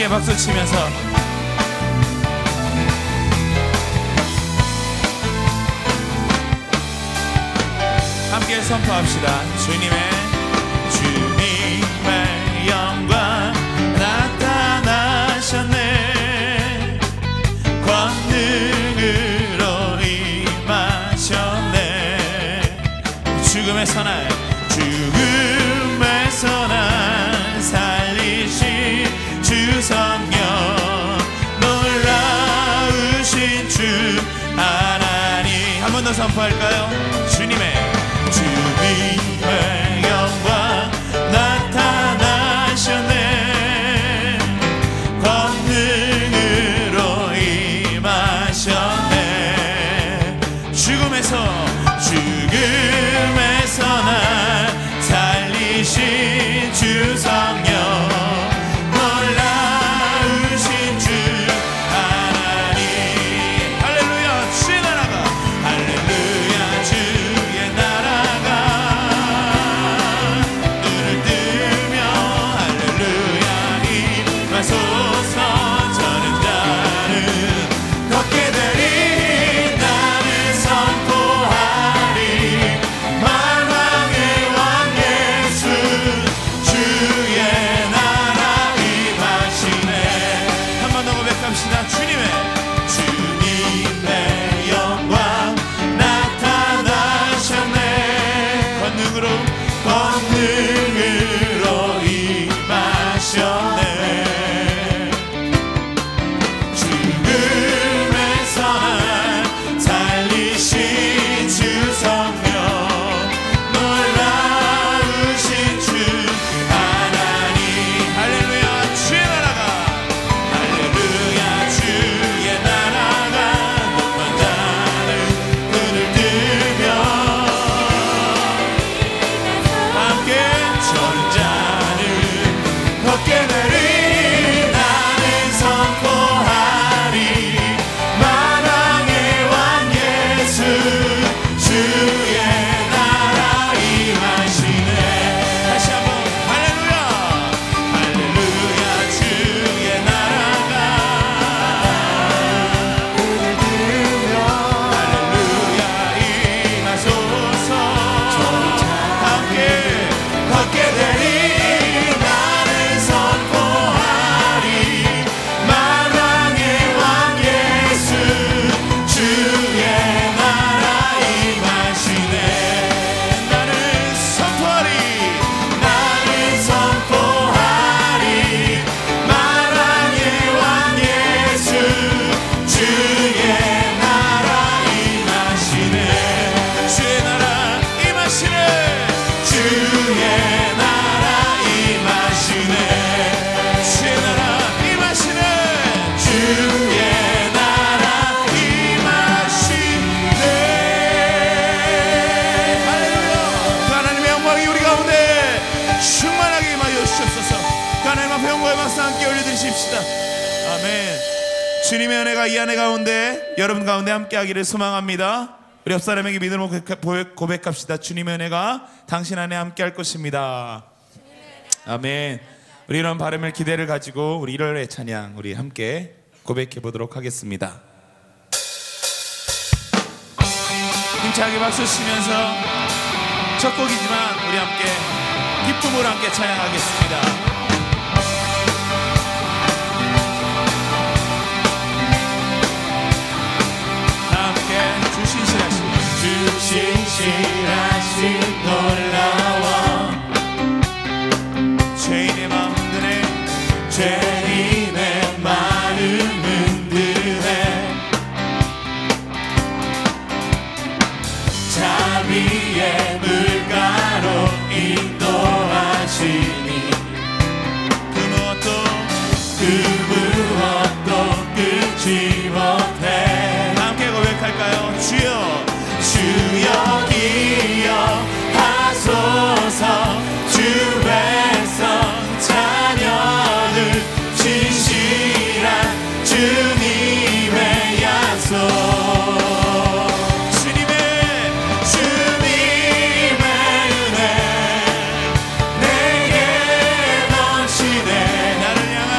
함께 박수 치면서 함께 선포합시다. 주님의 영광 나타나셨네. 권능으로 임하셨네. 죽음에서 날 살리신 주 성령, 놀라우신 주 하나님. 한 번 더 선포할까요? 주님의 영광 나타나셨네. 권능으로 임하셨네. 죽음에서 날 살리신 주 성령, 놀라우신 주 하나님. 할렐루야. 주의 나라가, 할렐루야. 주의 나라가 눈을 뜨며 할렐루야 임하소서. 저는 걷게 되리. 나는 선포하리. 만왕의 왕 예수, 주의 나라 임하시네. 한 번 더 고백합시다. 주님의 영광 나타나셨네. 권능으로 임하셨네. 죽음에서 날 살리신 주 성령, 놀라우신 주 하나님. 할렐루야. 주의 나라가, 할렐루야. 주의 나라가 높은 자를 눈을 뜨며 함께 저는 자를 걷게 되리. 나는 선포하리. 만왕의 왕 예수, 주의 나라 임하시네. 다시 한번 할렐루야. 할렐루야. 주의 나라가 할렐루야 임하소서. 함께 걷게 되리. 나는 선포하리. 만왕의 왕 예수, 주의 나라 임하시네. 나는 선포하리. 나는 선포하리. 만왕의 왕 예수, 주의 나라 임하시네. 주의 나라 임하시네. 주의 나라 임하시네. 주의 나라 임하시네. 주의 나라 임하시네. 할렐루야. 그 하나님의 영광이 우리 가운데 충만하게 임하여 주시옵소서. 그 하나님 앞에 영광의 박수 함께 올려드리십시다. 아멘. 주님의 은혜가 이 안에 가운데 여러분 가운데 함께 하기를 소망합니다. 우리 옆 사람에게 믿음으로 고백합시다. 주님의 은혜가 당신 안에 함께 할 것입니다. 아멘. 우리 이런 바람을 기대를 가지고 우리 1월의 찬양 우리 함께 고백해 보도록 하겠습니다. 힘차게 박수 치면서 첫 곡이지만 우리 함께 기쁨으로 함께 찬양하겠습니다. 신실하신 놀라워 죄인의 마음 흔드네. 죄인의 마음 흔드네. 자비의 물가로 인도하시니 그 무엇도 끊지 못해. 함께 고백할까요? 주여 주여 기억하소서. 주 백성 자녀들 진실한 주님의 약속. 주님의 은혜 내게 넘치네. 나를 향한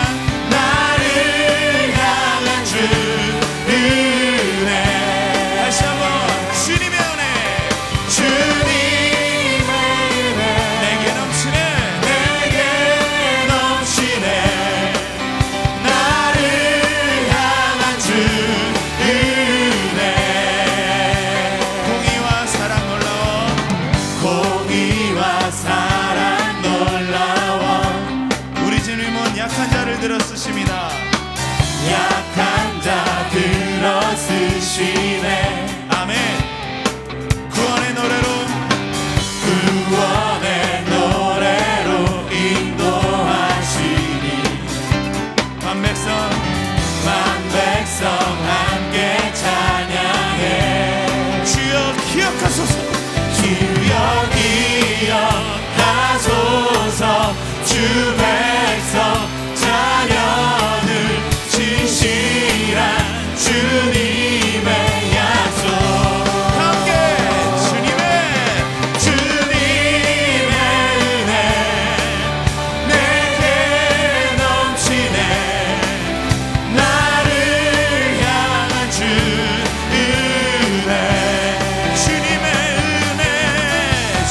들어 쓰십니다. 약한 자 들어 쓰시네. 아멘. 구원의 노래로 구원의 노래로 인도하시니 만백성 함께 찬양해. 주여 기억하소서. 주여 기억하소서. 주 백성 자녀들 진실한 주님의 약속. 함께 주님의 은혜 내게 넘치네. 나를 향한 주 은혜. 주님의 은혜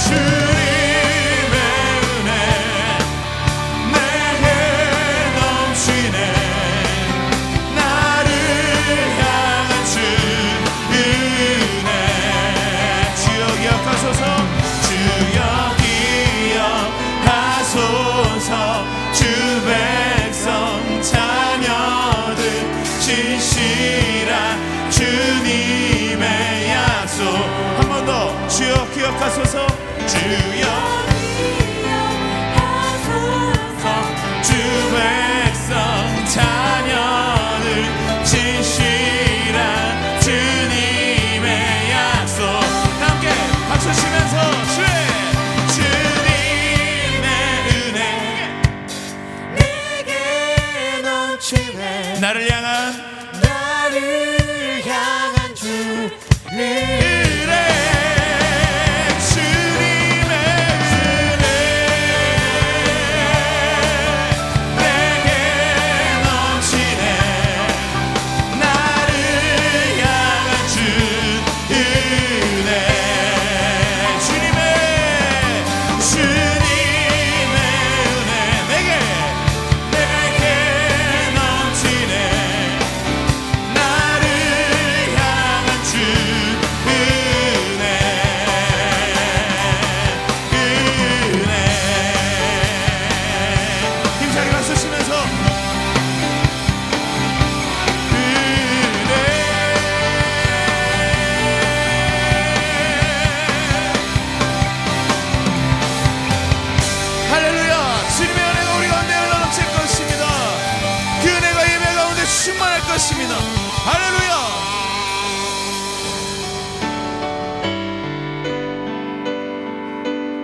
주님의 은혜 내게 넘치네. 나를 향한 주 은혜. 주여 기억하소서. 주여 기억하소서. 주 백성 자녀들 진실한 주님의 약속. 한 번 더. 주여 기억하소서. 주여 주 백성 자녀들 진실한 주님의 약속. 함께 박수 치면서 주님의 은혜 내게 넘치네. 나를 향한 주님의 은혜. 주님의 은혜 내게 넘치네. 나를 향한 주 은혜. 주님의 은혜 내게 넘치네. 나를 향한 주 은혜. 힘차게 박수 치면서 할렐루야. 주님의 은혜가 우리 가운데 흘러넘칠 것입니다. 그 은혜가 예배 가운데 충만할 것입니다. 할렐루야.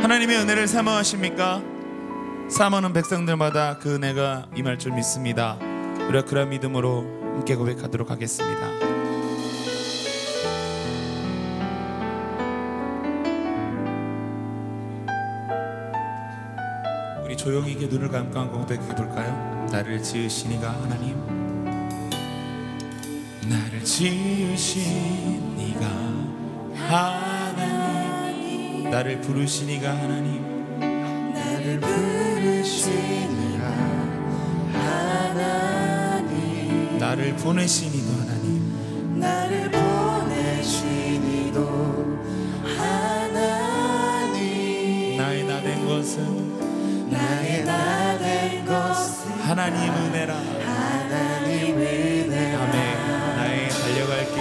하나님의 은혜를 사모하십니까? 사모하는 백성들마다 그 은혜가 임할 줄 믿습니다. 우리가 그런 믿음으로 함께 고백하도록 하겠습니다. 우리 조용히 이렇게 눈을 감고 고백해 볼까요? 나를 지으신 이가 하나님, 나를 지으신 이가 하나님, 나를 부르신 이가 하나님, 나를 부르신 이가 하나님, 나를 보내신 이도 하나님, 나를 보내신 이도 하나님. 나의 나된 것은 나의 나된 것은 하나님 은혜라. 하나님 은혜라. 아멘. 나의 달려갈 길,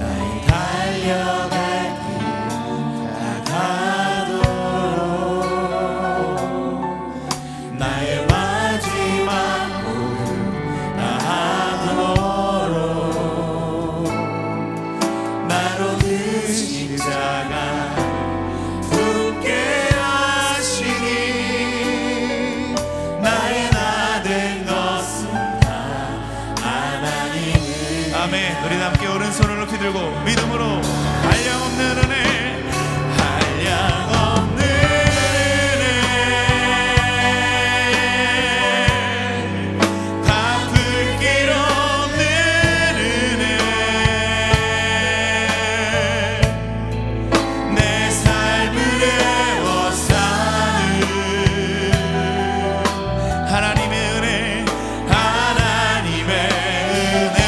나의 달려갈 길 다가도록 나의 마지막 고유 다하도록 나로 그 십자가 품게 하시니 나의 나된 것은 다 하나님 은혜. 아멘. 우리 함께 오른손을 높이 들고 믿음으로 한량없는 은혜, 한량없는 은혜 갚을 길 없는 은혜 내 삶을 애워싸는 하나님의 은혜, 하나님의 은혜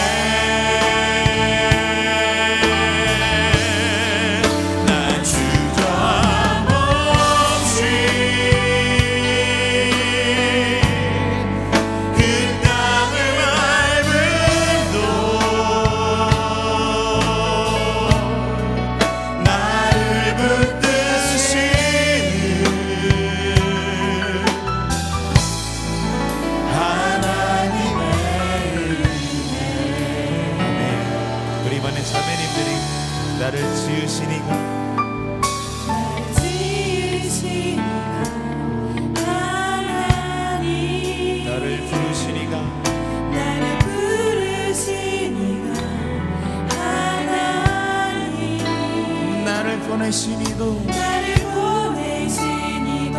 보내시니도 나를 보내시니도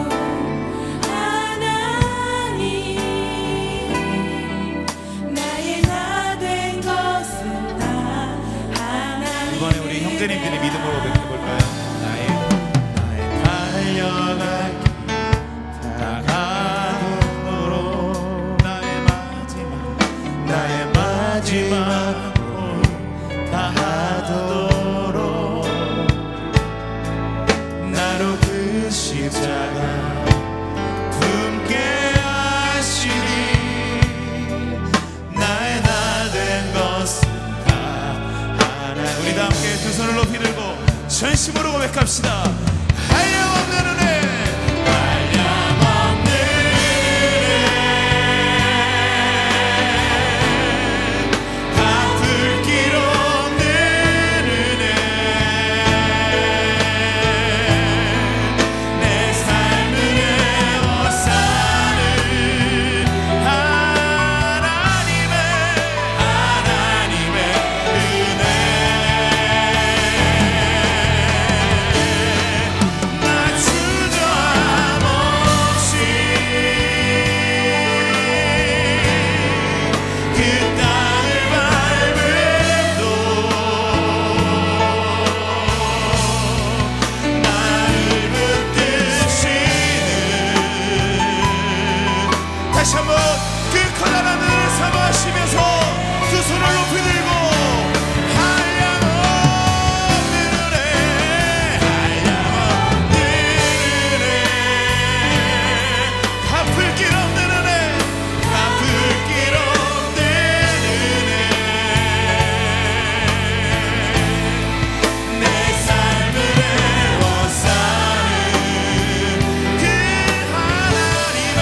하나님 나의 나 된 것은 다 하나님. 이번에 우리 형제님들이 믿음으로 고백해볼까요? 나의 달려갈 다가도록 나의 마지막 다하도록 나로 그 십자가 품게 하시니 나의 나 된 것은 다 하나. 우리 다 함께 두 손을 높이 들고 전심으로 고백합시다. 한량없는 은혜, 한량없는 은혜, 갚을 길 없는 은혜, 내 삶을 에워싸는 하나님의 은혜. 나 주저함 없이 그 땅을 밟음도 나를 붙드시는, 다시 한번 그 커다란 은혜를 사모하시면서 두 손을 높이 들고 한량없는 은혜, 한량없는 은혜, 갚을 길 없는 은혜, 갚을 길 없는 은혜, 내 삶을 에워싸는 그 하나님의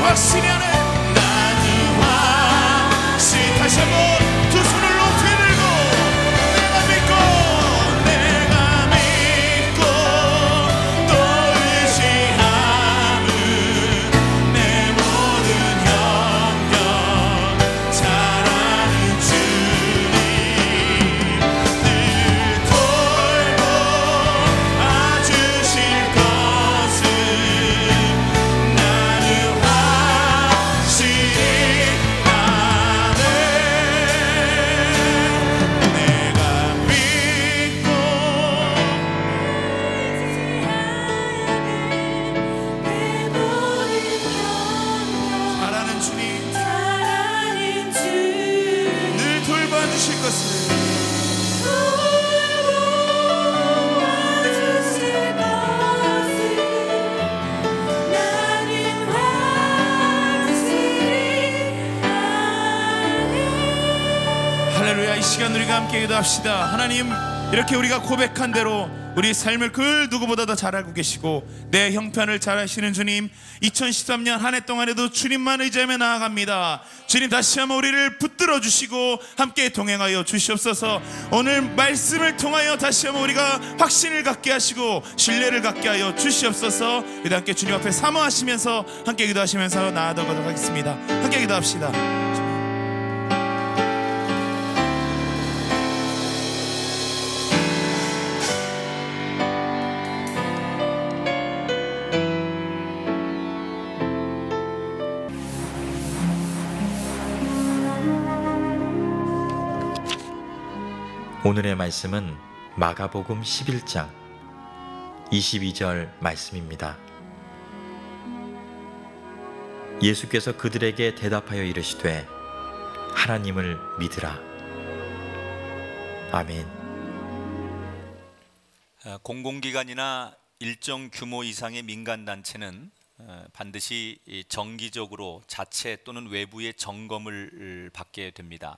확실히 하네. 나는 확실히. 다시 한번 두 손을 높이 들고 내가 믿고 또 의지함은 내 모든 형편 잘 아는 주님, 늘 돌보 아주실 것은 나는 확실히 아네. 내가 믿고 내 모든 잘하는 주님, 사랑하는 주님 늘 돌봐주실 것을 도와주실 것을 나는 확실히 아네. 할렐루야. 이 시간 우리가 함께 기도합시다. 하나님, 이렇게 우리가 고백한 대로 우리 삶을 그 누구보다 더 잘 알고 계시고 내 형편을 잘 아시는 주님, 2013년 한 해 동안에도 주님만 의지하며 나아갑니다. 주님, 다시 한번 우리를 붙들어 주시고 함께 동행하여 주시옵소서. 오늘 말씀을 통하여 다시 한번 우리가 확신을 갖게 하시고 신뢰를 갖게 하여 주시옵소서. 우리 함께 주님 앞에 사모하시면서 함께 기도하시면서 나아가도록 하겠습니다. 함께 기도합시다. 오늘의 말씀은 마가복음 11장 22절 말씀입니다. 예수께서 그들에게 대답하여 이르시되 하나님을 믿으라. 아멘. 공공기관이나 일정 규모 이상의 민간단체는 반드시 정기적으로 자체 또는 외부의 점검을 받게 됩니다.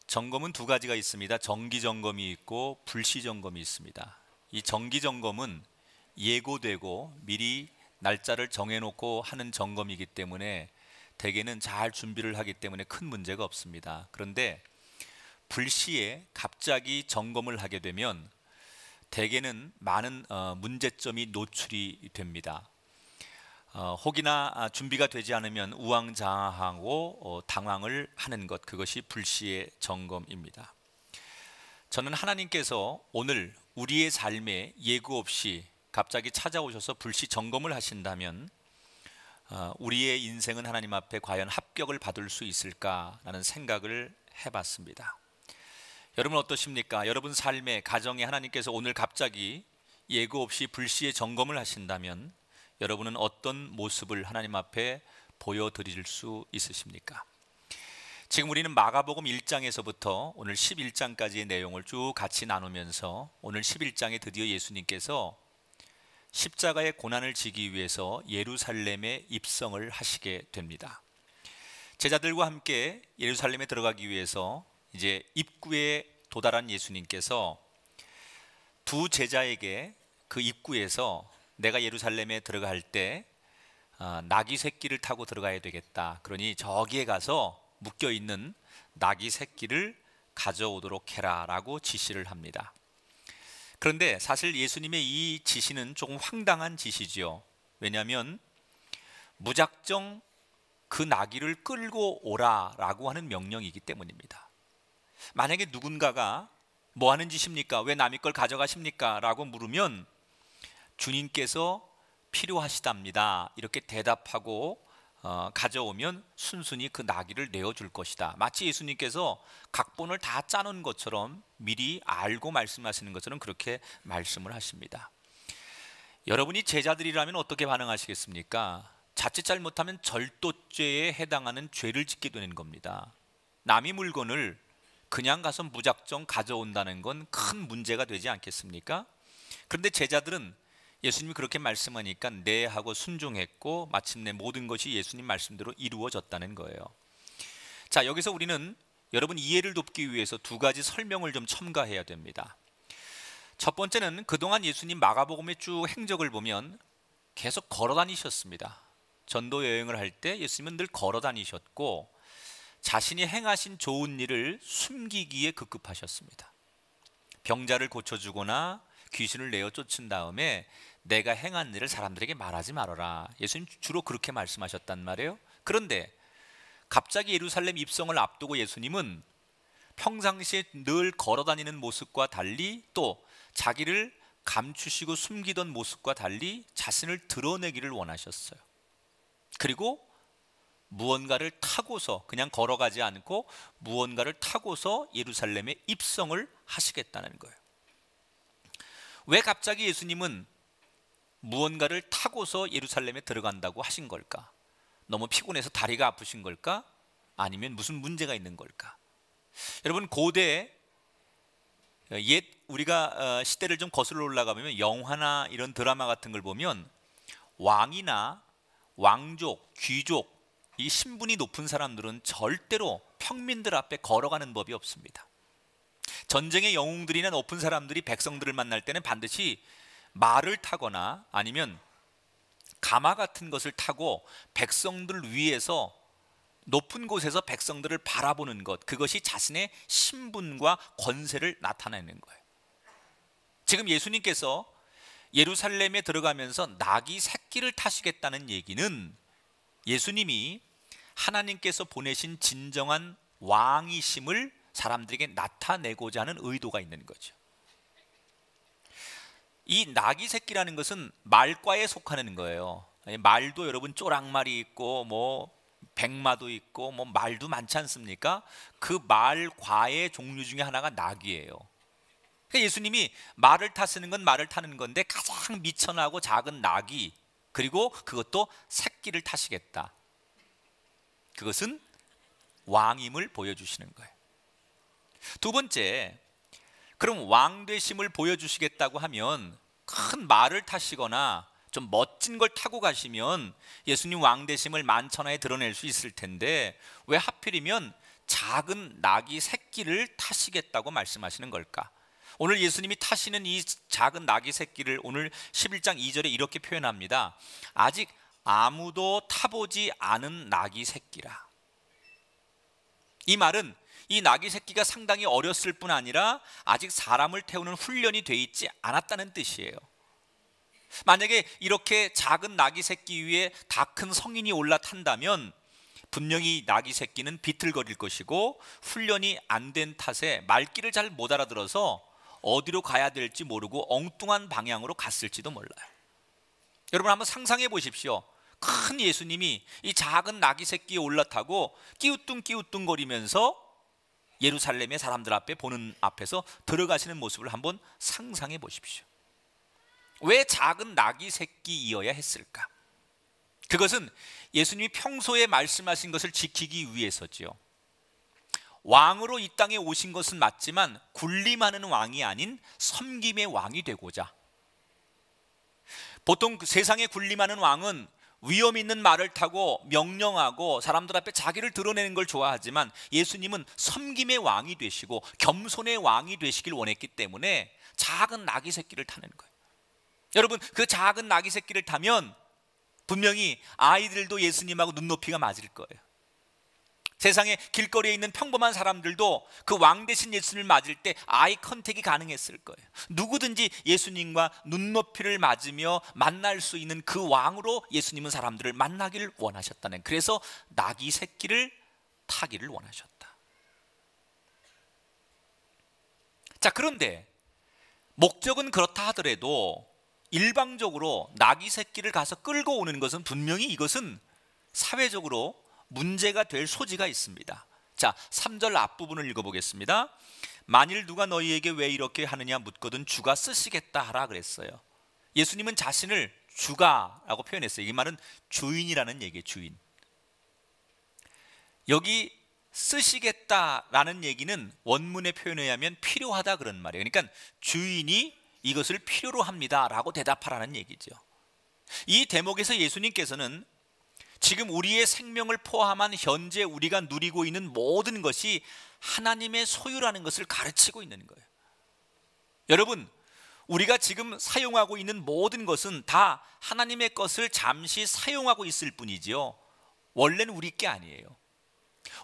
점검은 두 가지가 있습니다. 정기 점검이 있고 불시 점검이 있습니다. 이 정기 점검은 예고되고 미리 날짜를 정해놓고 하는 점검이기 때문에 대개는 잘 준비를 하기 때문에 큰 문제가 없습니다. 그런데 불시에 갑자기 점검을 하게 되면 대개는 많은 문제점이 노출이 됩니다. 혹이나 준비가 되지 않으면 우왕좌왕하고 당황을 하는 것, 그것이 불시의 점검입니다. 저는 하나님께서 오늘 우리의 삶에 예고 없이 갑자기 찾아오셔서 불시 점검을 하신다면 우리의 인생은 하나님 앞에 과연 합격을 받을 수 있을까라는 생각을 해봤습니다. 여러분 어떠십니까? 여러분 삶에, 가정에 하나님께서 오늘 갑자기 예고 없이 불시에 점검을 하신다면 여러분은 어떤 모습을 하나님 앞에 보여드릴 수 있으십니까? 지금 우리는 마가복음 1장에서부터 오늘 11장까지의 내용을 쭉 같이 나누면서 오늘 11장에 드디어 예수님께서 십자가의 고난을 지기 위해서 예루살렘에 입성을 하시게 됩니다. 제자들과 함께 예루살렘에 들어가기 위해서 이제 입구에 도달한 예수님께서 두 제자에게 그 입구에서 내가 예루살렘에 들어갈 때 나귀 새끼를 타고 들어가야 되겠다. 그러니 저기에 가서 묶여있는 나귀 새끼를 가져오도록 해라 라고 지시를 합니다. 그런데 사실 예수님의 이 지시는 조금 황당한 지시지요. 왜냐하면 무작정 그 나귀를 끌고 오라 라고 하는 명령이기 때문입니다. 만약에 누군가가 뭐 하는 짓입니까? 왜 남의 걸 가져가십니까? 라고 물으면 주님께서 필요하시답니다 이렇게 대답하고 가져오면 순순히 그 나귀를 내어줄 것이다. 마치 예수님께서 각본을 다 짜놓은 것처럼 미리 알고 말씀하시는 것처럼 그렇게 말씀을 하십니다. 여러분이 제자들이라면 어떻게 반응하시겠습니까? 자칫 잘못하면 절도죄에 해당하는 죄를 짓게 되는 겁니다. 남의 물건을 그냥 가서 무작정 가져온다는 건 큰 문제가 되지 않겠습니까? 그런데 제자들은 예수님이 그렇게 말씀하니까 네 하고 순종했고 마침내 모든 것이 예수님 말씀대로 이루어졌다는 거예요. 자, 여기서 우리는 여러분 이해를 돕기 위해서 두 가지 설명을 좀 첨가해야 됩니다. 첫 번째는 그동안 예수님 마가복음의 쭉 행적을 보면 계속 걸어 다니셨습니다. 전도 여행을 할 때 예수님은 늘 걸어 다니셨고 자신이 행하신 좋은 일을 숨기기에 급급하셨습니다. 병자를 고쳐주거나 귀신을 내어 쫓은 다음에 내가 행한 일을 사람들에게 말하지 말아라. 예수님 주로 그렇게 말씀하셨단 말이에요. 그런데 갑자기 예루살렘 입성을 앞두고 예수님은 평상시에 늘 걸어다니는 모습과 달리 또 자기를 감추시고 숨기던 모습과 달리 자신을 드러내기를 원하셨어요. 그리고 무언가를 타고서 그냥 걸어가지 않고 무언가를 타고서 예루살렘에 입성을 하시겠다는 거예요. 왜 갑자기 예수님은 무언가를 타고서 예루살렘에 들어간다고 하신 걸까? 너무 피곤해서 다리가 아프신 걸까? 아니면 무슨 문제가 있는 걸까? 여러분 고대 옛 우리가 시대를 좀 거슬러 올라가면 영화나 이런 드라마 같은 걸 보면 왕이나 왕족, 귀족 이 신분이 높은 사람들은 절대로 평민들 앞에 걸어가는 법이 없습니다. 전쟁의 영웅들이나 높은 사람들이 백성들을 만날 때는 반드시 말을 타거나 아니면 가마 같은 것을 타고 백성들 위에서 높은 곳에서 백성들을 바라보는 것, 그것이 자신의 신분과 권세를 나타내는 거예요. 지금 예수님께서 예루살렘에 들어가면서 나귀 새끼를 타시겠다는 얘기는 예수님이 하나님께서 보내신 진정한 왕이심을 사람들에게 나타내고자 하는 의도가 있는 거죠. 이 나귀 새끼라는 것은 말과에 속하는 거예요. 말도 여러분 쪼랑말이 있고 뭐 백마도 있고 뭐 말도 많지 않습니까? 그 말과의 종류 중에 하나가 나귀예요. 그러니까 예수님이 말을 타시는 건 말을 타는 건데 가장 미천하고 작은 나귀, 그리고 그것도 새끼를 타시겠다. 그것은 왕임을 보여주시는 거예요. 두 번째, 그럼 왕 되심을 보여주시겠다고 하면 큰 말을 타시거나 좀 멋진 걸 타고 가시면 예수님 왕 되심을 만천하에 드러낼 수 있을 텐데 왜 하필이면 작은 나귀 새끼를 타시겠다고 말씀하시는 걸까? 오늘 예수님이 타시는 이 작은 나귀 새끼를 오늘 11장 2절에 이렇게 표현합니다. 아직 아무도 타보지 않은 나귀 새끼라. 이 말은 이 나귀 새끼가 상당히 어렸을 뿐 아니라 아직 사람을 태우는 훈련이 돼 있지 않았다는 뜻이에요. 만약에 이렇게 작은 나귀 새끼 위에 다 큰 성인이 올라탄다면 분명히 나귀 새끼는 비틀거릴 것이고 훈련이 안 된 탓에 말귀를 잘 못 알아들어서 어디로 가야 될지 모르고 엉뚱한 방향으로 갔을지도 몰라요. 여러분 한번 상상해 보십시오. 큰 예수님이 이 작은 나귀 새끼에 올라타고 끼우뚱 거리면서 예루살렘의 사람들 앞에 보는 앞에서 들어가시는 모습을 한번 상상해 보십시오. 왜 작은 나귀 새끼이어야 했을까? 그것은 예수님이 평소에 말씀하신 것을 지키기 위해서지요. 왕으로 이 땅에 오신 것은 맞지만 군림하는 왕이 아닌 섬김의 왕이 되고자. 보통 세상에 군림하는 왕은 위험 있는 말을 타고 명령하고 사람들 앞에 자기를 드러내는 걸 좋아하지만 예수님은 섬김의 왕이 되시고 겸손의 왕이 되시길 원했기 때문에 작은 나귀 새끼를 타는 거예요. 여러분 그 작은 나귀 새끼를 타면 분명히 아이들도 예수님하고 눈높이가 맞을 거예요. 세상에 길거리에 있는 평범한 사람들도 그 왕 대신 예수님을 맞을 때 아이 컨택이 가능했을 거예요. 누구든지 예수님과 눈높이를 맞으며 만날 수 있는 그 왕으로 예수님은 사람들을 만나기를 원하셨다는, 그래서 나귀 새끼를 타기를 원하셨다. 자, 그런데 목적은 그렇다 하더라도 일방적으로 나귀 새끼를 가서 끌고 오는 것은 분명히 이것은 사회적으로 문제가 될 소지가 있습니다. 자, 3절 앞부분을 읽어보겠습니다. 만일 누가 너희에게 왜 이렇게 하느냐 묻거든 주가 쓰시겠다 하라 그랬어요. 예수님은 자신을 주가라고 표현했어요. 이 말은 주인이라는 얘기예요. 주인. 여기 쓰시겠다라는 얘기는 원문의 표현에 의하면 필요하다 그런 말이에요. 그러니까 주인이 이것을 필요로 합니다 라고 대답하라는 얘기죠. 이 대목에서 예수님께서는 지금 우리의 생명을 포함한 현재 우리가 누리고 있는 모든 것이 하나님의 소유라는 것을 가르치고 있는 거예요. 여러분, 우리가 지금 사용하고 있는 모든 것은 다 하나님의 것을 잠시 사용하고 있을 뿐이지요. 원래는 우리 게 아니에요.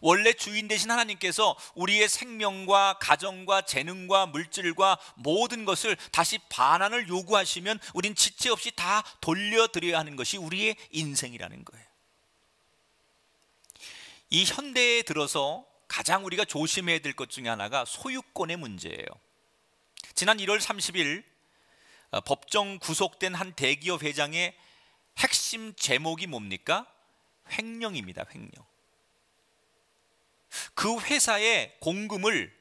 원래 주인 되신 하나님께서 우리의 생명과 가정과 재능과 물질과 모든 것을 다시 반환을 요구하시면 우린 지체 없이 다 돌려드려야 하는 것이 우리의 인생이라는 거예요. 이 현대에 들어서 가장 우리가 조심해야 될 것 중에 하나가 소유권의 문제예요. 지난 1월 30일 법정 구속된 한 대기업 회장의 핵심 제목이 뭡니까? 횡령입니다. 횡령. 그 회사의 공금을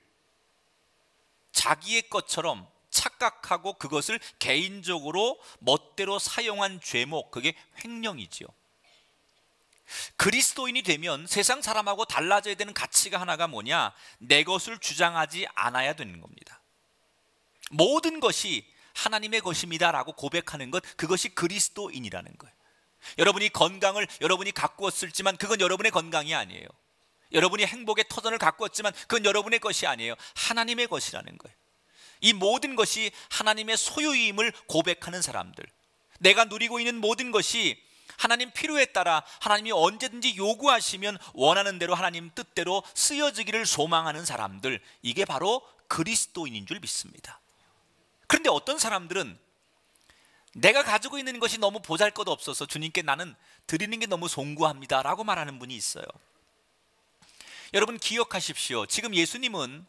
자기의 것처럼 착각하고 그것을 개인적으로 멋대로 사용한 죄목, 그게 횡령이지요. 그리스도인이 되면 세상 사람하고 달라져야 되는 가치가 하나가 뭐냐? 내 것을 주장하지 않아야 되는 겁니다. 모든 것이 하나님의 것입니다 라고 고백하는 것, 그것이 그리스도인이라는 거예요. 여러분이 건강을 여러분이 가꾸었을지만 그건 여러분의 건강이 아니에요. 여러분이 행복의 터전을 가꾸었지만 그건 여러분의 것이 아니에요. 하나님의 것이라는 거예요. 이 모든 것이 하나님의 소유임을 고백하는 사람들, 내가 누리고 있는 모든 것이 하나님 필요에 따라 하나님이 언제든지 요구하시면 원하는 대로 하나님 뜻대로 쓰여지기를 소망하는 사람들, 이게 바로 그리스도인인 줄 믿습니다. 그런데 어떤 사람들은 내가 가지고 있는 것이 너무 보잘것없어서 주님께 나는 드리는 게 너무 송구합니다 라고 말하는 분이 있어요. 여러분 기억하십시오. 지금 예수님은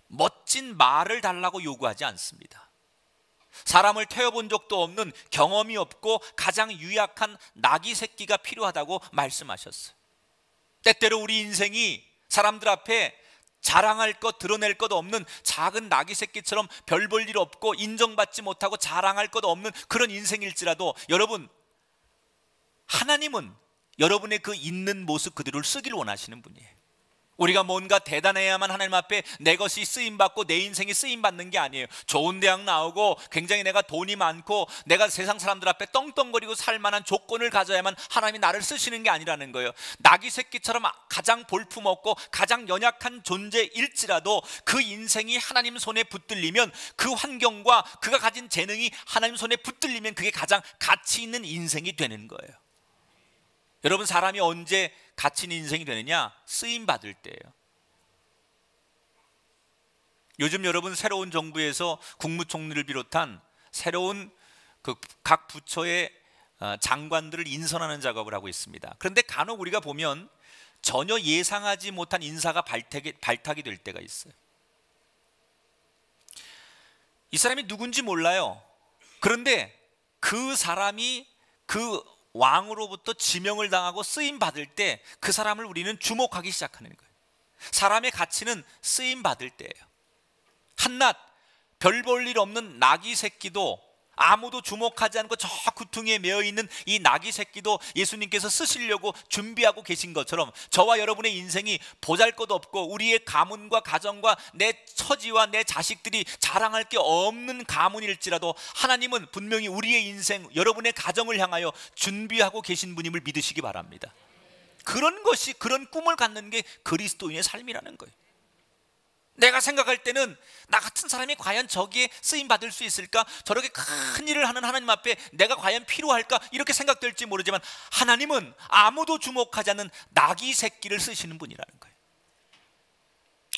멋진 말을 달라고 요구하지 않습니다. 사람을 태워본 적도 없는, 경험이 없고 가장 유약한 나귀 새끼가 필요하다고 말씀하셨어요. 때때로 우리 인생이 사람들 앞에 자랑할 것, 드러낼 것 없는 작은 나귀 새끼처럼 별 볼 일 없고 인정받지 못하고 자랑할 것 없는 그런 인생일지라도 여러분, 하나님은 여러분의 그 있는 모습 그대로를 쓰기를 원하시는 분이에요. 우리가 뭔가 대단해야만 하나님 앞에 내 것이 쓰임받고 내 인생이 쓰임받는 게 아니에요. 좋은 대학 나오고 굉장히 내가 돈이 많고 내가 세상 사람들 앞에 떵떵거리고 살 만한 조건을 가져야만 하나님이 나를 쓰시는 게 아니라는 거예요. 나귀 새끼처럼 가장 볼품없고 가장 연약한 존재일지라도 그 인생이 하나님 손에 붙들리면, 그 환경과 그가 가진 재능이 하나님 손에 붙들리면 그게 가장 가치 있는 인생이 되는 거예요. 여러분, 사람이 언제 가치 있는 인생이 되느냐? 쓰임 받을 때예요. 요즘 여러분, 새로운 정부에서 국무총리를 비롯한 새로운 그 각 부처의 장관들을 인선하는 작업을 하고 있습니다. 그런데 간혹 우리가 보면 전혀 예상하지 못한 인사가 발탁이 될 때가 있어요. 이 사람이 누군지 몰라요. 그런데 그 사람이 그 왕으로부터 지명을 당하고 쓰임 받을 때 그 사람을 우리는 주목하기 시작하는 거예요. 사람의 가치는 쓰임 받을 때예요. 한낱 별 볼 일 없는 나귀 새끼도, 아무도 주목하지 않고 저 구퉁이에 매여 있는 이 나귀 새끼도 예수님께서 쓰시려고 준비하고 계신 것처럼, 저와 여러분의 인생이 보잘것없고 우리의 가문과 가정과 내 처지와 내 자식들이 자랑할 게 없는 가문일지라도 하나님은 분명히 우리의 인생, 여러분의 가정을 향하여 준비하고 계신 분임을 믿으시기 바랍니다. 그런 것이, 그런 꿈을 갖는 게 그리스도인의 삶이라는 거예요. 내가 생각할 때는 나 같은 사람이 과연 저기에 쓰임 받을 수 있을까? 저렇게 큰 일을 하는 하나님 앞에 내가 과연 필요할까? 이렇게 생각될지 모르지만 하나님은 아무도 주목하지 않는 나귀 새끼를 쓰시는 분이라는 거예요.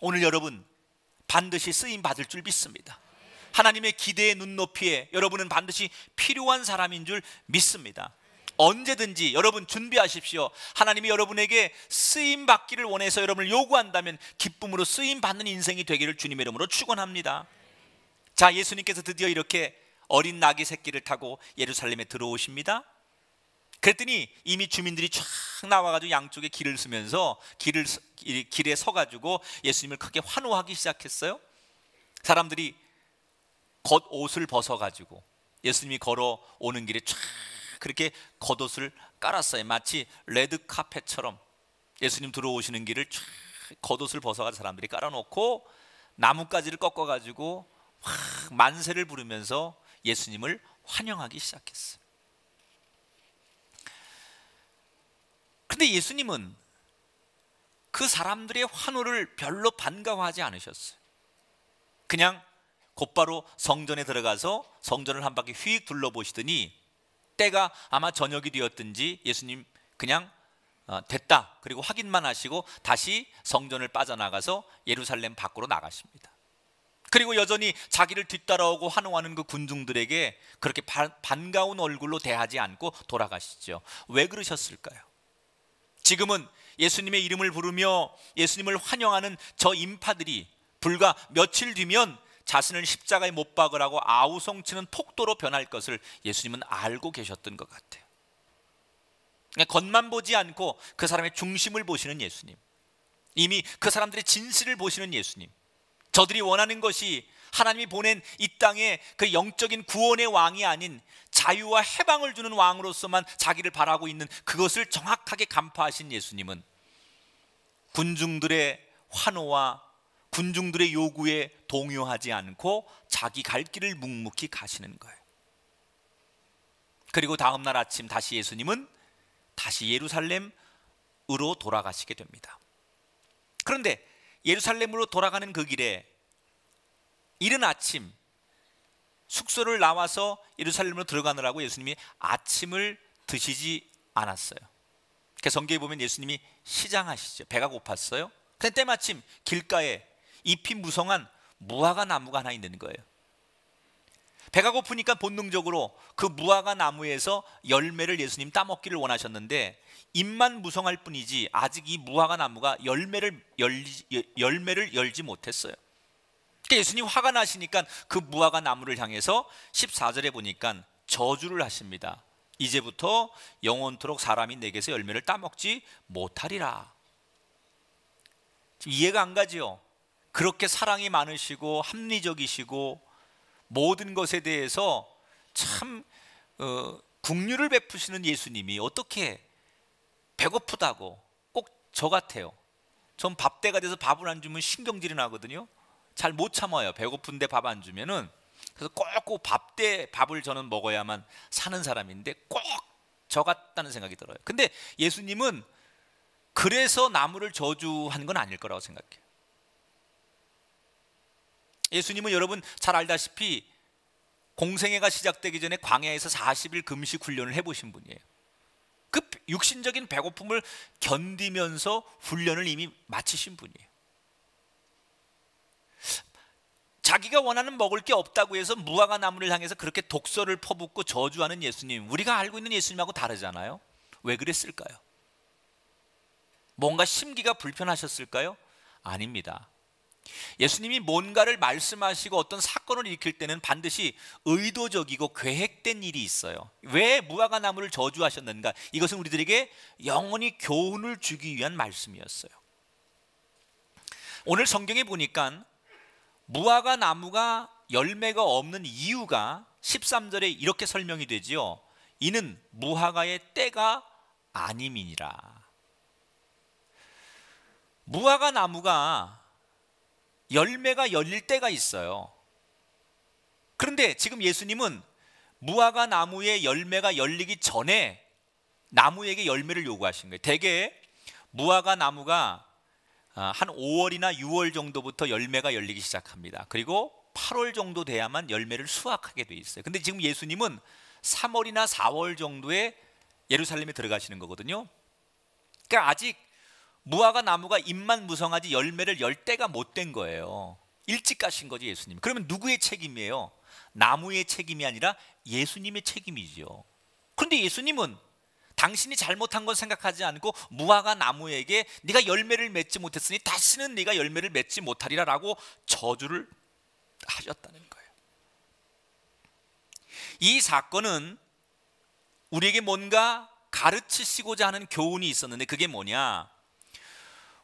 오늘 여러분 반드시 쓰임 받을 줄 믿습니다. 하나님의 기대의 눈높이에 여러분은 반드시 필요한 사람인 줄 믿습니다. 언제든지 여러분 준비하십시오. 하나님이 여러분에게 쓰임 받기를 원해서 여러분을 요구한다면 기쁨으로 쓰임 받는 인생이 되기를 주님의 이름으로 축원합니다. 자, 예수님께서 드디어 이렇게 어린 나귀 새끼를 타고 예루살렘에 들어오십니다. 그랬더니 이미 주민들이 쫙 나와가지고 양쪽에 길을 쓰면서 길에 서가지고 예수님을 크게 환호하기 시작했어요. 사람들이 겉옷을 벗어가지고 예수님이 걸어오는 길에 쫙 그렇게 겉옷을 깔았어요. 마치 레드 카펫처럼 예수님 들어오시는 길을 쫙 겉옷을 벗어가지고 사람들이 깔아놓고 나뭇가지를 꺾어가지고 확 만세를 부르면서 예수님을 환영하기 시작했어요. 그런데 예수님은 그 사람들의 환호를 별로 반가워하지 않으셨어요. 그냥 곧바로 성전에 들어가서 성전을 한 바퀴 휙 둘러보시더니 때가 아마 저녁이 되었든지 예수님 그냥 됐다 그리고 확인만 하시고 다시 성전을 빠져나가서 예루살렘 밖으로 나가십니다. 그리고 여전히 자기를 뒤따라오고 환호하는 그 군중들에게 그렇게 반가운 얼굴로 대하지 않고 돌아가시죠. 왜 그러셨을까요? 지금은 예수님의 이름을 부르며 예수님을 환영하는 저 인파들이 불과 며칠 뒤면 자신을 십자가에 못 박으라고 아우성치는 폭도로 변할 것을 예수님은 알고 계셨던 것 같아요. 겉만 보지 않고 그 사람의 중심을 보시는 예수님, 이미 그 사람들의 진실을 보시는 예수님, 저들이 원하는 것이 하나님이 보낸 이 땅에 그 영적인 구원의 왕이 아닌 자유와 해방을 주는 왕으로서만 자기를 바라고 있는 그것을 정확하게 간파하신 예수님은 군중들의 환호와 군중들의 요구에 동요하지 않고 자기 갈 길을 묵묵히 가시는 거예요. 그리고 다음 날 아침 다시 예수님은 다시 예루살렘으로 돌아가시게 됩니다. 그런데 예루살렘으로 돌아가는 그 길에 이른 아침 숙소를 나와서 예루살렘으로 들어가느라고 예수님이 아침을 드시지 않았어요. 그래서 성경에 보면 예수님이 시장하시죠. 배가 고팠어요. 근데 때마침 길가에 잎이 무성한 무화과 나무가 하나 있는 거예요. 배가 고프니까 본능적으로 그 무화과 나무에서 열매를 예수님 따먹기를 원하셨는데 잎만 무성할 뿐이지 아직 이 무화과 나무가 열매를 열지 못했어요. 그러니까 예수님 화가 나시니까 그 무화과 나무를 향해서 14절에 보니까 저주를 하십니다. 이제부터 영원토록 사람이 내게서 열매를 따먹지 못하리라. 이해가 안 가지요? 그렇게 사랑이 많으시고 합리적이시고 모든 것에 대해서 참 긍휼을 베푸시는 예수님이 어떻게 배고프다고 꼭 저 같아요. 전 밥때가 돼서 밥을 안 주면 신경질이 나거든요. 잘 못 참아요. 배고픈데 밥 안 주면은. 그래서 꼭 밥을 저는 먹어야만 사는 사람인데 꼭 저 같다는 생각이 들어요. 근데 예수님은 그래서 나무를 저주한 건 아닐 거라고 생각해요. 예수님은 여러분 잘 알다시피 공생애가 시작되기 전에 광야에서 40일 금식 훈련을 해보신 분이에요. 그 육신적인 배고픔을 견디면서 훈련을 이미 마치신 분이에요. 자기가 원하는 먹을 게 없다고 해서 무화과 나무를 향해서 그렇게 독설을 퍼붓고 저주하는 예수님, 우리가 알고 있는 예수님하고 다르잖아요. 왜 그랬을까요? 뭔가 심기가 불편하셨을까요? 아닙니다. 예수님이 뭔가를 말씀하시고 어떤 사건을 일으킬 때는 반드시 의도적이고 계획된 일이 있어요. 왜 무화과 나무를 저주하셨는가? 이것은 우리들에게 영원히 교훈을 주기 위한 말씀이었어요. 오늘 성경에 보니까 무화과 나무가 열매가 없는 이유가 13절에 이렇게 설명이 되지요. 이는 무화과의 때가 아님이니라. 무화과 나무가 열매가 열릴 때가 있어요. 그런데 지금 예수님은 무화과 나무의 열매가 열리기 전에 나무에게 열매를 요구하신 거예요. 대개 무화과 나무가 한 5월이나 6월 정도부터 열매가 열리기 시작합니다. 그리고 8월 정도 돼야만 열매를 수확하게 돼 있어요. 근데 지금 예수님은 3월이나 4월 정도에 예루살렘에 들어가시는 거거든요. 그러니까 아직 무화과 나무가 잎만 무성하지 열매를 열 때가 못 된 거예요. 일찍 가신 거죠, 예수님. 그러면 누구의 책임이에요? 나무의 책임이 아니라 예수님의 책임이죠. 그런데 예수님은 당신이 잘못한 건 생각하지 않고 무화과 나무에게 네가 열매를 맺지 못했으니 다시는 네가 열매를 맺지 못하리라 라고 저주를 하셨다는 거예요. 이 사건은 우리에게 뭔가 가르치시고자 하는 교훈이 있었는데 그게 뭐냐?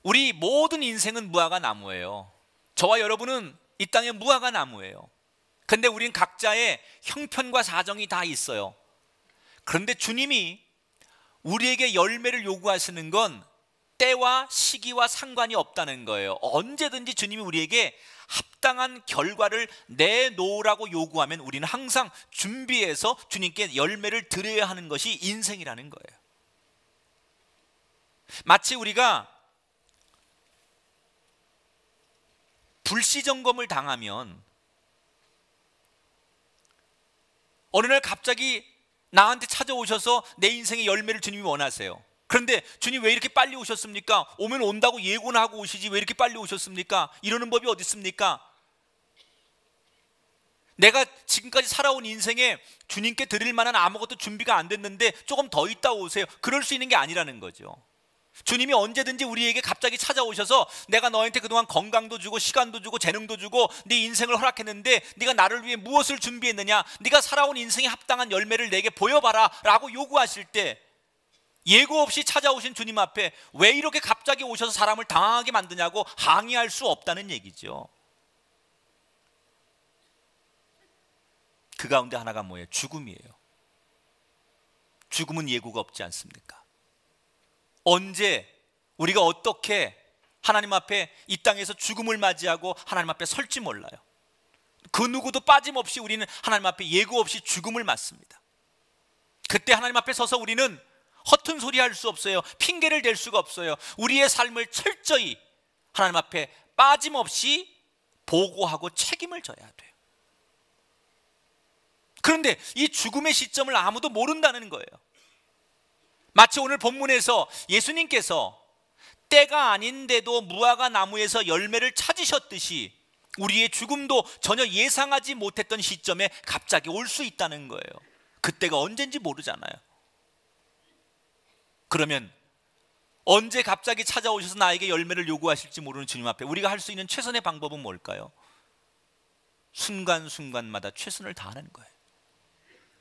우리 모든 인생은 무화과 나무예요. 저와 여러분은 이 땅의 무화과 나무예요. 근데 우린 각자의 형편과 사정이 다 있어요. 그런데 주님이 우리에게 열매를 요구하시는 건 때와 시기와 상관이 없다는 거예요. 언제든지 주님이 우리에게 합당한 결과를 내놓으라고 요구하면 우리는 항상 준비해서 주님께 열매를 드려야 하는 것이 인생이라는 거예요. 마치 우리가 불시점검을 당하면 어느 날 갑자기 나한테 찾아오셔서 내 인생의 열매를 주님이 원하세요. 그런데 주님 왜 이렇게 빨리 오셨습니까? 오면 온다고 예고는 하고 오시지 왜 이렇게 빨리 오셨습니까? 이러는 법이 어디 있습니까? 내가 지금까지 살아온 인생에 주님께 드릴 만한 아무것도 준비가 안 됐는데 조금 더 있다 오세요. 그럴 수 있는 게 아니라는 거죠. 주님이 언제든지 우리에게 갑자기 찾아오셔서 내가 너한테 그동안 건강도 주고 시간도 주고 재능도 주고 네 인생을 허락했는데 네가 나를 위해 무엇을 준비했느냐, 네가 살아온 인생에 합당한 열매를 내게 보여봐라 라고 요구하실 때 예고 없이 찾아오신 주님 앞에 왜 이렇게 갑자기 오셔서 사람을 당황하게 만드냐고 항의할 수 없다는 얘기죠. 그 가운데 하나가 뭐예요? 죽음이에요. 죽음은 예고가 없지 않습니까? 언제 우리가 어떻게 하나님 앞에 이 땅에서 죽음을 맞이하고 하나님 앞에 설지 몰라요. 그 누구도 빠짐없이 우리는 하나님 앞에 예고 없이 죽음을 맞습니다. 그때 하나님 앞에 서서 우리는 허튼 소리 할 수 없어요. 핑계를 댈 수가 없어요. 우리의 삶을 철저히 하나님 앞에 빠짐없이 보고하고 책임을 져야 돼요. 그런데 이 죽음의 시점을 아무도 모른다는 거예요. 마치 오늘 본문에서 예수님께서 때가 아닌데도 무화과 나무에서 열매를 찾으셨듯이 우리의 죽음도 전혀 예상하지 못했던 시점에 갑자기 올 수 있다는 거예요. 그때가 언젠지 모르잖아요. 그러면 언제 갑자기 찾아오셔서 나에게 열매를 요구하실지 모르는 주님 앞에 우리가 할 수 있는 최선의 방법은 뭘까요? 순간순간마다 최선을 다하는 거예요.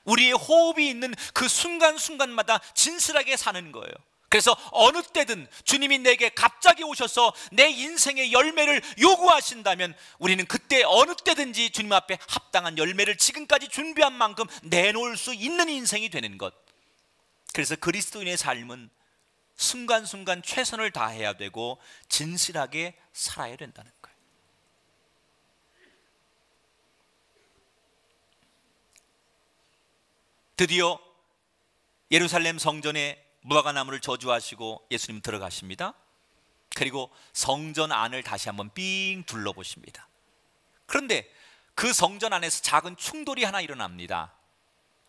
우리의 호흡이 있는 그 순간순간마다 진실하게 사는 거예요. 그래서 어느 때든 주님이 내게 갑자기 오셔서 내 인생의 열매를 요구하신다면 우리는 그때 어느 때든지 주님 앞에 합당한 열매를 지금까지 준비한 만큼 내놓을 수 있는 인생이 되는 것. 그래서 그리스도인의 삶은 순간순간 최선을 다해야 되고 진실하게 살아야 된다는 거예요. 드디어 예루살렘 성전에 무화과나무를 저주하시고 예수님 들어가십니다. 그리고 성전 안을 다시 한번 삥 둘러보십니다. 그런데 그 성전 안에서 작은 충돌이 하나 일어납니다.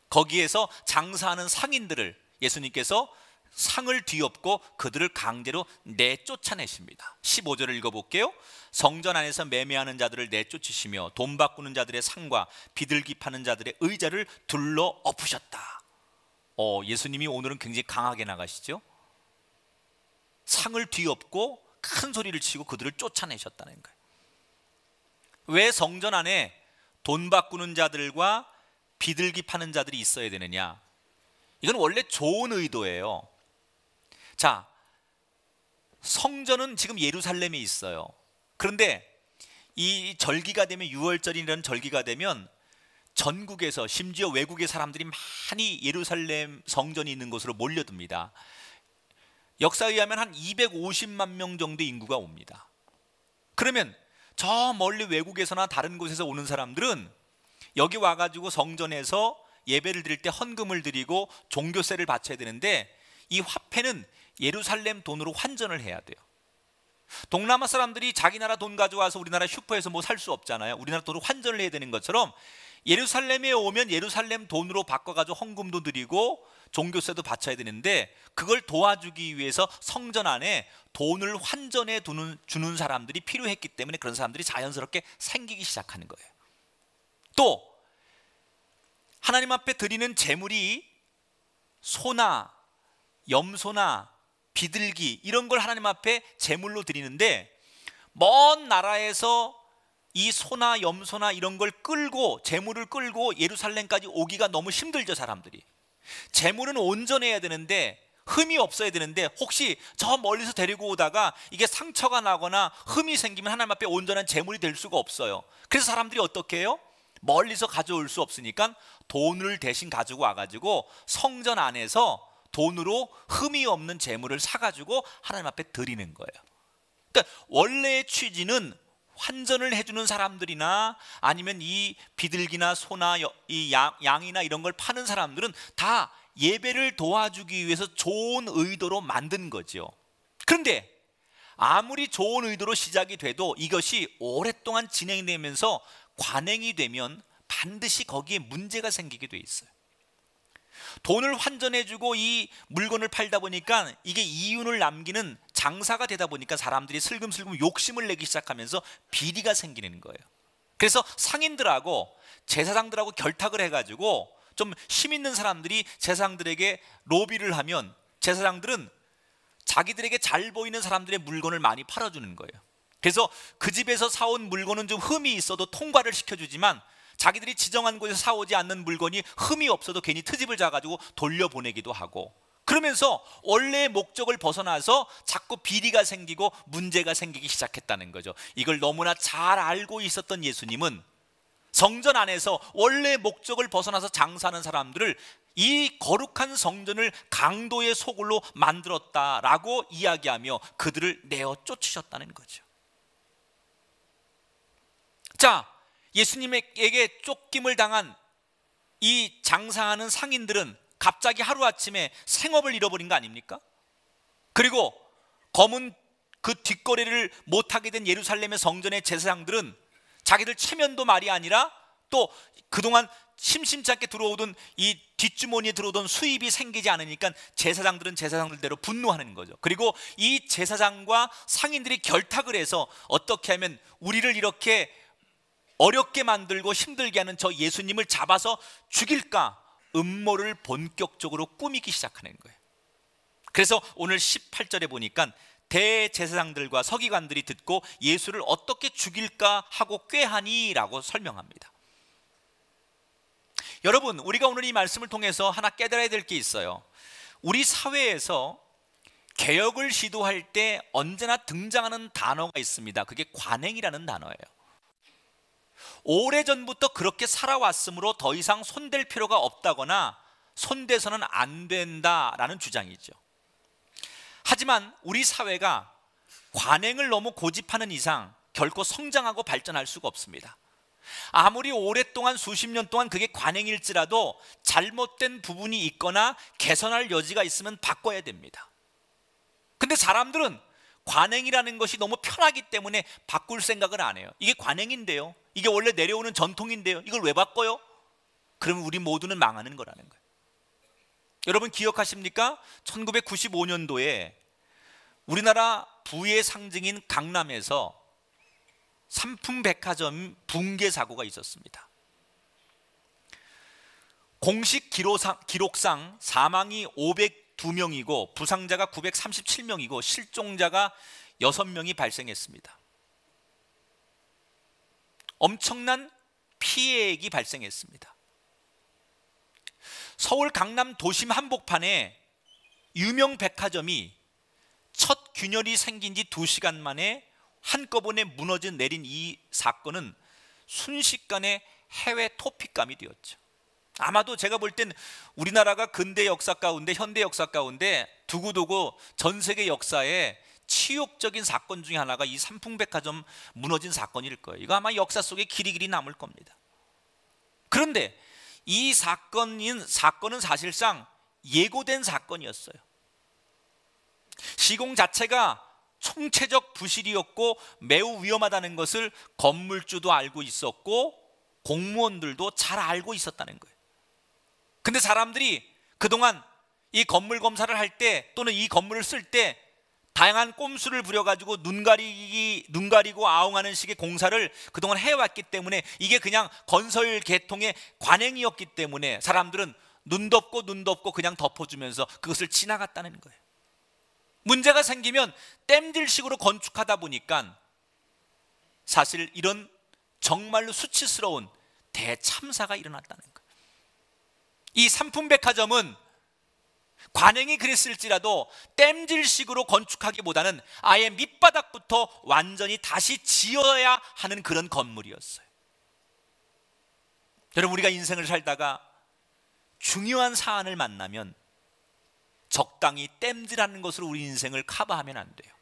거기에서 장사하는 상인들을 예수님께서 상을 뒤엎고 그들을 강제로 내쫓아내십니다. 15절을 읽어볼게요. 성전 안에서 매매하는 자들을 내쫓으시며 돈 바꾸는 자들의 상과 비둘기 파는 자들의 의자를 둘러 엎으셨다. 예수님이 오늘은 굉장히 강하게 나가시죠. 상을 뒤엎고 큰 소리를 치고 그들을 쫓아내셨다는 거예요. 왜 성전 안에 돈 바꾸는 자들과 비둘기 파는 자들이 있어야 되느냐? 이건 원래 좋은 의도예요. 자, 성전은 지금 예루살렘에 있어요. 그런데 이 절기가 되면, 6월절이라는 절기가 되면 전국에서, 심지어 외국의 사람들이 많이 예루살렘 성전이 있는 곳으로 몰려듭니다. 역사에 의하면 한 250만 명 정도 인구가 옵니다. 그러면 저 멀리 외국에서나 다른 곳에서 오는 사람들은 여기 와가지고 성전에서 예배를 드릴 때 헌금을 드리고 종교세를 바쳐야 되는데, 이 화폐는 예루살렘 돈으로 환전을 해야 돼요. 동남아 사람들이 자기 나라 돈 가져와서 우리나라 슈퍼에서 뭐 살 수 없잖아요. 우리나라 돈으로 환전을 해야 되는 것처럼 예루살렘에 오면 예루살렘 돈으로 바꿔가지고 헌금도 드리고 종교세도 바쳐야 되는데, 그걸 도와주기 위해서 성전 안에 돈을 환전해 주는 사람들이 필요했기 때문에 그런 사람들이 자연스럽게 생기기 시작하는 거예요. 또 하나님 앞에 드리는 제물이 소나 염소나 비둘기 이런 걸 하나님 앞에 제물로 드리는데, 먼 나라에서 이 소나 염소나 이런 걸 끌고, 제물을 끌고 예루살렘까지 오기가 너무 힘들죠. 사람들이 제물은 온전해야 되는데, 흠이 없어야 되는데, 혹시 저 멀리서 데리고 오다가 이게 상처가 나거나 흠이 생기면 하나님 앞에 온전한 제물이 될 수가 없어요. 그래서 사람들이 어떻게 해요? 멀리서 가져올 수 없으니까 돈을 대신 가지고 와가지고 성전 안에서 돈으로 흠이 없는 제물을 사가지고 하나님 앞에 드리는 거예요. 그러니까 원래의 취지는 환전을 해주는 사람들이나 아니면 이 비둘기나 소나 이 양이나 이런 걸 파는 사람들은 다 예배를 도와주기 위해서 좋은 의도로 만든 거죠. 그런데 아무리 좋은 의도로 시작이 돼도 이것이 오랫동안 진행되면서 관행이 되면 반드시 거기에 문제가 생기게 돼 있어요. 돈을 환전해주고 이 물건을 팔다 보니까 이게 이윤을 남기는 장사가 되다 보니까 사람들이 슬금슬금 욕심을 내기 시작하면서 비리가 생기는 거예요. 그래서 상인들하고 제사장들하고 결탁을 해가지고 좀 힘 있는 사람들이 제사장들에게 로비를 하면 제사장들은 자기들에게 잘 보이는 사람들의 물건을 많이 팔아주는 거예요. 그래서 그 집에서 사온 물건은 좀 흠이 있어도 통과를 시켜주지만, 자기들이 지정한 곳에서 사오지 않는 물건이 흠이 없어도 괜히 트집을 잡아가지고 돌려보내기도 하고, 그러면서 원래의 목적을 벗어나서 자꾸 비리가 생기고 문제가 생기기 시작했다는 거죠. 이걸 너무나 잘 알고 있었던 예수님은 성전 안에서 원래의 목적을 벗어나서 장사하는 사람들을 이 거룩한 성전을 강도의 소굴로 만들었다라고 이야기하며 그들을 내어 쫓으셨다는 거죠. 자, 예수님에게 쫓김을 당한 이 장사하는 상인들은 갑자기 하루아침에 생업을 잃어버린 거 아닙니까? 그리고 검은 그 뒷거래를 못하게 된 예루살렘의 성전의 제사장들은 자기들 체면도 말이 아니라 또 그동안 심심치 않게 들어오던 이 뒷주머니에 들어오던 수입이 생기지 않으니까 제사장들은 제사장들대로 분노하는 거죠. 그리고 이 제사장과 상인들이 결탁을 해서 어떻게 하면 우리를 이렇게 어렵게 만들고 힘들게 하는 저 예수님을 잡아서 죽일까 음모를 본격적으로 꾸미기 시작하는 거예요. 그래서 오늘 18절에 보니까 대제사장들과 서기관들이 듣고 예수를 어떻게 죽일까 하고 꾀하니 라고 설명합니다. 여러분, 우리가 오늘 이 말씀을 통해서 하나 깨달아야 될 게 있어요. 우리 사회에서 개혁을 시도할 때 언제나 등장하는 단어가 있습니다. 그게 관행이라는 단어예요. 오래전부터 그렇게 살아왔으므로 더 이상 손댈 필요가 없다거나 손대서는 안 된다라는 주장이죠. 하지만 우리 사회가 관행을 너무 고집하는 이상 결코 성장하고 발전할 수가 없습니다. 아무리 오랫동안 수십 년 동안 그게 관행일지라도 잘못된 부분이 있거나 개선할 여지가 있으면 바꿔야 됩니다. 근데 사람들은 관행이라는 것이 너무 편하기 때문에 바꿀 생각을 안 해요. 이게 관행인데요, 이게 원래 내려오는 전통인데요, 이걸 왜 바꿔요? 그러면 우리 모두는 망하는 거라는 거예요. 여러분 기억하십니까? 1995년도에 우리나라 부의 상징인 강남에서 삼풍백화점 붕괴 사고가 있었습니다. 공식 기록상 사망이 502명이고 부상자가 937명이고 실종자가 6명이 발생했습니다. 엄청난 피해액이 발생했습니다. 서울 강남 도심 한복판에 유명 백화점이 첫 균열이 생긴 지 2시간 만에 한꺼번에 내린 이 사건은 순식간에 해외 토픽감이 되었죠. 아마도 제가 볼 땐 우리나라가 근대 역사 가운데, 현대 역사 가운데 두고두고 전 세계 역사에 치욕적인 사건 중에 하나가 이 삼풍백화점 무너진 사건일 거예요. 이거 아마 역사 속에 길이길이 남을 겁니다. 그런데 이 사건은 사실상 예고된 사건이었어요. 시공 자체가 총체적 부실이었고 매우 위험하다는 것을 건물주도 알고 있었고 공무원들도 잘 알고 있었다는 거예요. 근데 사람들이 그동안 이 건물 검사를 할 때 또는 이 건물을 쓸 때 다양한 꼼수를 부려가지고 눈 가리고 아웅하는 식의 공사를 그동안 해왔기 때문에 이게 그냥 건설 계통의 관행이었기 때문에 사람들은 눈 덮고 그냥 덮어주면서 그것을 지나갔다는 거예요. 문제가 생기면 땜질식으로 건축하다 보니까 사실 이런 정말로 수치스러운 대참사가 일어났다는 거예요. 이 삼풍백화점은 관행이 그랬을지라도 땜질식으로 건축하기보다는 아예 밑바닥부터 완전히 다시 지어야 하는 그런 건물이었어요. 여러분, 우리가 인생을 살다가 중요한 사안을 만나면 적당히 땜질하는 것으로 우리 인생을 커버하면 안 돼요.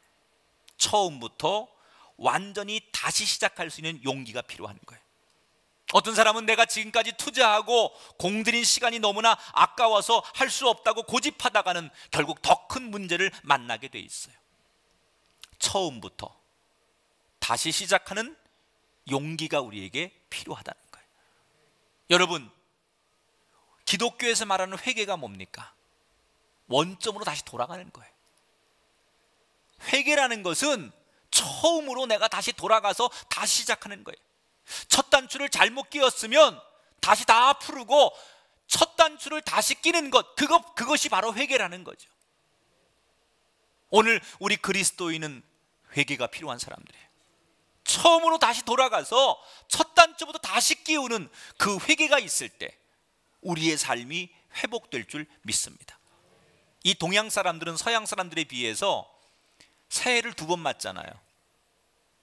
처음부터 완전히 다시 시작할 수 있는 용기가 필요한 거예요. 어떤 사람은 내가 지금까지 투자하고 공들인 시간이 너무나 아까워서 할 수 없다고 고집하다가는 결국 더 큰 문제를 만나게 돼 있어요. 처음부터 다시 시작하는 용기가 우리에게 필요하다는 거예요. 여러분, 기독교에서 말하는 회개가 뭡니까? 원점으로 다시 돌아가는 거예요. 회개라는 것은 처음으로 내가 다시 돌아가서 다시 시작하는 거예요. 첫 단추를 잘못 끼웠으면 다시 다 풀고 첫 단추를 다시 끼는 것, 그것이 바로 회개라는 거죠. 오늘 우리 그리스도인은 회개가 필요한 사람들이에요. 처음으로 다시 돌아가서 첫 단추부터 다시 끼우는 그 회개가 있을 때 우리의 삶이 회복될 줄 믿습니다. 이 동양 사람들은 서양 사람들에 비해서 새해를 2번 맞잖아요.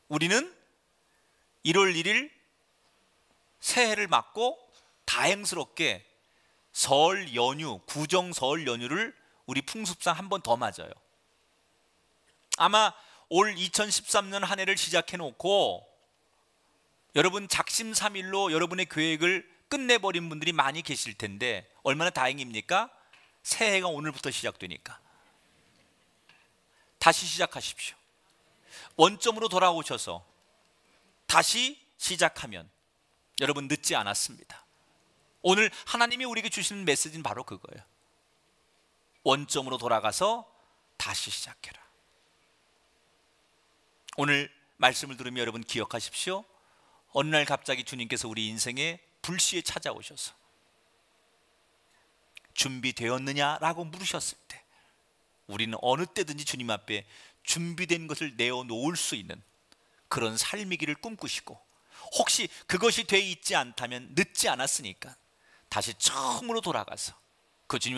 우리는 1월 1일 새해를 맞고 다행스럽게 설 연휴, 구정 설 연휴를 우리 풍습상 한 번 더 맞아요. 아마 올 2013년 한 해를 시작해 놓고 여러분 작심삼일로 여러분의 계획을 끝내버린 분들이 많이 계실 텐데 얼마나 다행입니까? 새해가 오늘부터 시작되니까 다시 시작하십시오. 원점으로 돌아오셔서 다시 시작하면 여러분 늦지 않았습니다. 오늘 하나님이 우리에게 주시는 메시지는 바로 그거예요. 원점으로 돌아가서 다시 시작해라. 오늘 말씀을 들으며 여러분 기억하십시오. 어느 날 갑자기 주님께서 우리 인생에 불시에 찾아오셔서 준비되었느냐라고 물으셨을 때 우리는 어느 때든지 주님 앞에 준비된 것을 내어놓을 수 있는 그런 삶이기를 꿈꾸시고, 혹시 그것이 돼 있지 않다면 늦지 않았으니까 다시 처음으로 돌아가서 그 주님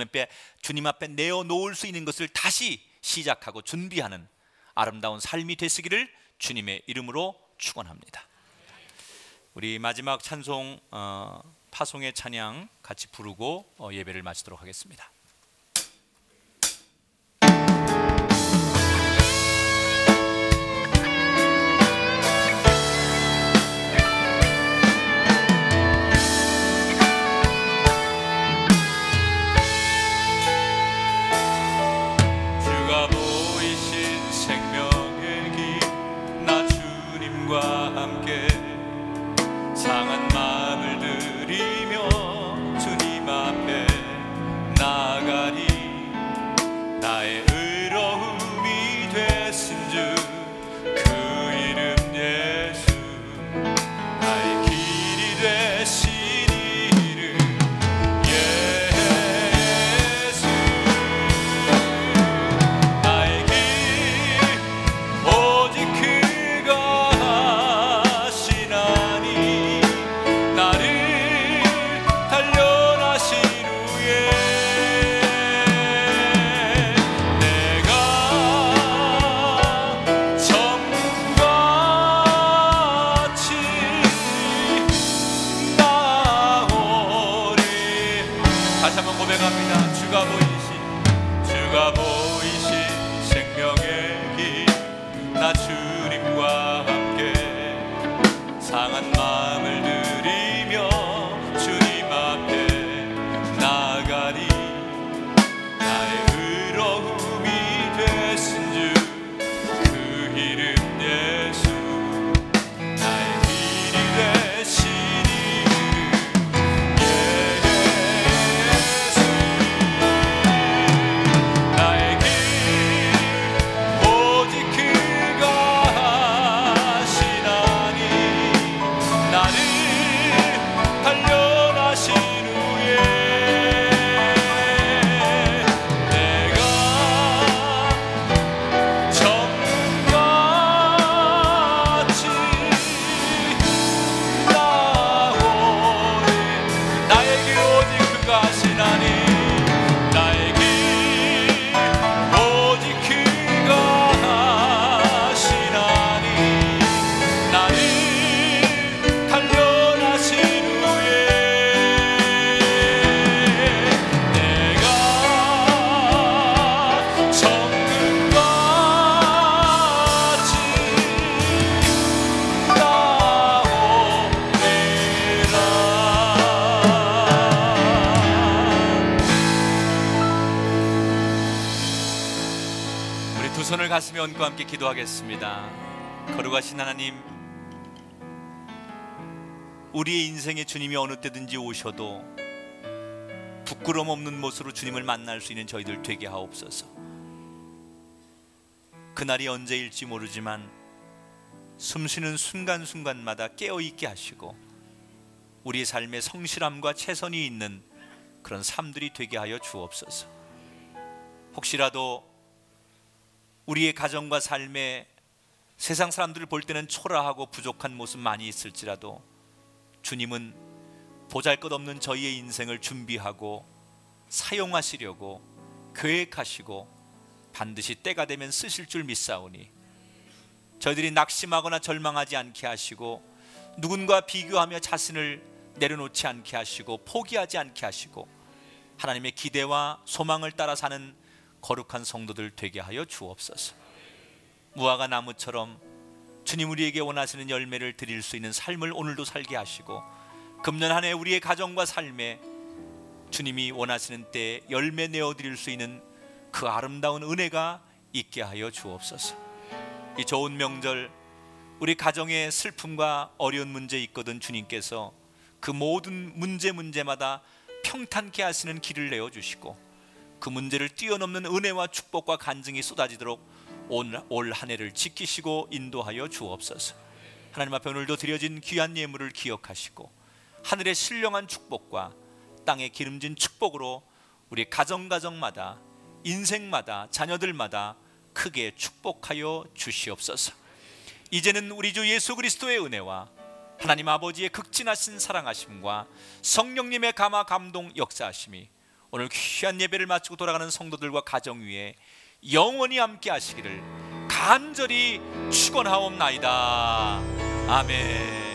앞에 내어놓을 수 있는 것을 다시 시작하고 준비하는 아름다운 삶이 되시기를 주님의 이름으로 축원합니다. 우리 마지막 찬송 파송의 찬양 같이 부르고 예배를 마치도록 하겠습니다. 상한 마음을 들이며 주님 앞에 나가리. 나의 의로움이 되신즉 그 이름 예수. 나의 길이 되신 이름 예수. 나의 길 오직 그가 하시나니. 나를 단련하신 후에 내가 정같이 나오리. 다시 한번 고백합니다. 주가 보이신 생명의 길. 나 주님과 함께 상한 마음을 들이며 주님 앞에 나가리. 나의 의로움이 되신즉 그 이름 예수. 나의 길이 되신 이름 예수. 나의 길 오직 그가 하시나니. 나를 단련하신 후에 내가 정같이 나오리. 나의 길 오직 그가 하시나니. 나의 길 오직 그가 하시나니. 나를 단련하신 후에 내가 정금같이 나오리라. 우리 두 손을 가슴에 얹고 함께 기도하겠습니다. 거룩하신 하나님, 우리의 인생에 주님이 어느 때든지 오셔도 부끄러움 없는 모습으로 주님을 만날 수 있는 저희들 되게 하옵소서. 그날이 언제일지 모르지만 숨쉬는 순간순간마다 깨어있게 하시고 우리의 삶에 성실함과 최선이 있는 그런 삶들이 되게 하여 주옵소서. 혹시라도 우리의 가정과 삶에 세상 사람들을 볼 때는 초라하고 부족한 모습 많이 있을지라도 주님은 보잘것없는 저희의 인생을 준비하고 사용하시려고 계획하시고 반드시 때가 되면 쓰실 줄 믿사오니 저희들이 낙심하거나 절망하지 않게 하시고 누군가 비교하며 자신을 내려놓지 않게 하시고 포기하지 않게 하시고 하나님의 기대와 소망을 따라 사는 거룩한 성도들 되게 하여 주옵소서. 무화과 나무처럼 주님 우리에게 원하시는 열매를 드릴 수 있는 삶을 오늘도 살게 하시고 금년 한 해 우리의 가정과 삶에 주님이 원하시는 때에 열매 내어드릴 수 있는 그 아름다운 은혜가 있게 하여 주옵소서. 이 좋은 명절 우리 가정에 슬픔과 어려운 문제 있거든 주님께서 그 모든 문제마다 평탄케 하시는 길을 내어주시고 그 문제를 뛰어넘는 은혜와 축복과 간증이 쏟아지도록 올 한 해를 지키시고 인도하여 주옵소서. 하나님 앞에 오늘도 드려진 귀한 예물을 기억하시고 하늘의 신령한 축복과 땅의 기름진 축복으로 우리 가정마다 인생마다 자녀들마다 크게 축복하여 주시옵소서. 이제는 우리 주 예수 그리스도의 은혜와 하나님 아버지의 극진하신 사랑하심과 성령님의 감화 감동 역사하심이 오늘 귀한 예배를 마치고 돌아가는 성도들과 가정 위에 영원히 함께 하시기를 간절히 축원하옵나이다. 아멘.